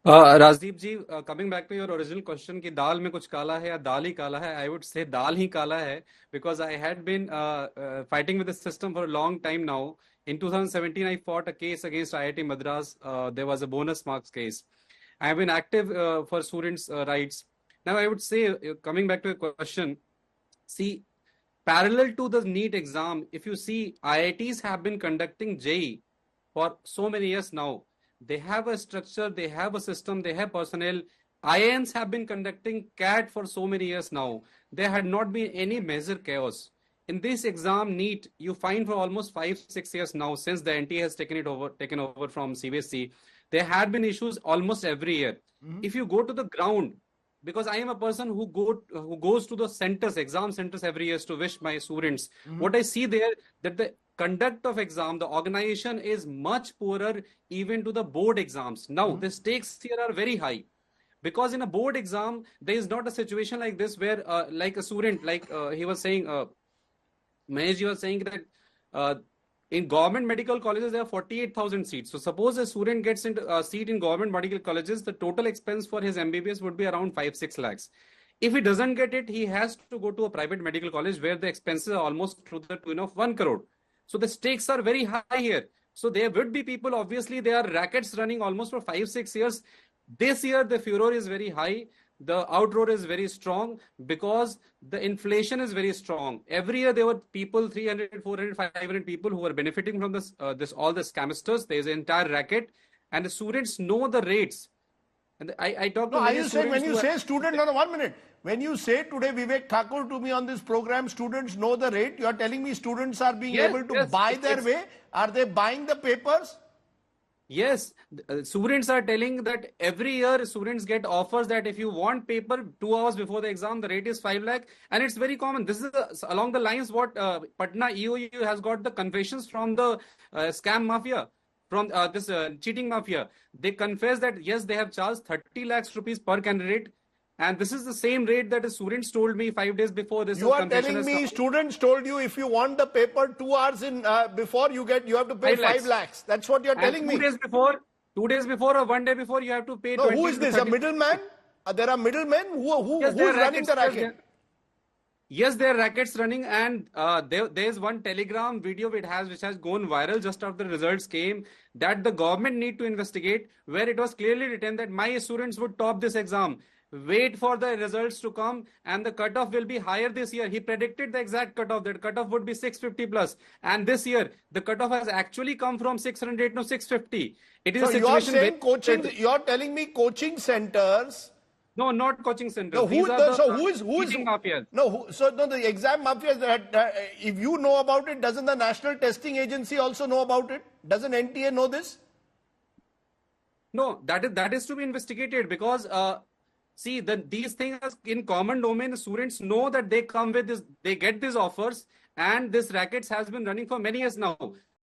Rajdeep ji, coming back to your original question कि दाल में कुछ काला है या दाल ही काला है, I would say दाल ही काला है, because I had been fighting with the system for a long time now. In 2017, I fought a case against IIT Madras. There was a bonus marks case. I have been active for students' rights. Now, I would say, coming back to your question, see, parallel to the NEET exam, if you see, IITs have been conducting JEE for so many years now. They have a structure, they have a system, they have personnel. IIMs have been conducting CAT for so many years now. There had not been any major chaos. In this exam, NEET, you find for almost 5-6 years now, since the NTA has taken over from CBSE, there had been issues almost every year. If you go to the ground, because I am a person who goes to the centers, exam centers every year to wish my students. What I see there, that the conduct of exam, the organization is much poorer even to the board exams. Now, the stakes here are very high. Because in a board exam, there is not a situation like this where, like a student, like he was saying, Mahesh was saying that in government medical colleges, there are 48,000 seats. So suppose a student gets into a seat in government medical colleges, the total expense for his MBBS would be around 5-6 lakhs. If he doesn't get it, he has to go to a private medical college where the expenses are almost to the tune of 1 crore. So the stakes are very high here. So there would be people, obviously, there are rackets running almost for 5-6 years. This year, the furor is very high. The outroar is very strong because the inflation is very strong. Every year there were people, 300, 400, 500 people who were benefiting from this all the scamsters. There's an entire racket, and the students know the rates. And I talk No, to are many you saying students when you say student, no, 1 minute. When you say today Vivek Thakur to me on this program, students know the rate, you are telling me students are being yes, able to yes, buy their way? Are they buying the papers? yes, students are telling that every year students get offers that if you want paper 2 hours before the exam, the rate is 5 lakh. And it's very common. This is along the lines what Patna EOU has got the confessions from the scam mafia, from this cheating mafia. They confess that yes, they have charged 30 lakhs rupees per candidate. And this is the same rate that the students told me 5 days before this You are confession telling has come. me students told you if you want the paper 2 hours in before you have to pay 5 5 lakhs. lakhs. That's what you are And telling two me. days before, 2 days before or one day before, you have to pay No, who 20 is to this? A 30. middleman? There are middlemen Yes, there who's are running rackets. the racket? Yes, there are rackets running, and there's one Telegram video which has gone viral just after the results came, that the government need to investigate, where it was clearly written that my students would top this exam. Wait for the results to come, and the cutoff will be higher this year. He predicted the exact cutoff. That cutoff would be 650 plus, and this year the cutoff has actually come from 600 to 650. It is So a you are situation saying coaching, where you are telling me coaching centers. no, not coaching No, centers. These are the who is cheating mafias. no so no, the exam mafia that if you know about it, doesn't the National Testing Agency also know about it? Doesn't NTA know this? No, that is to be investigated, because see, these things in common domain. Students know that they come with this, they get these offers, and this rackets has been running for many years now.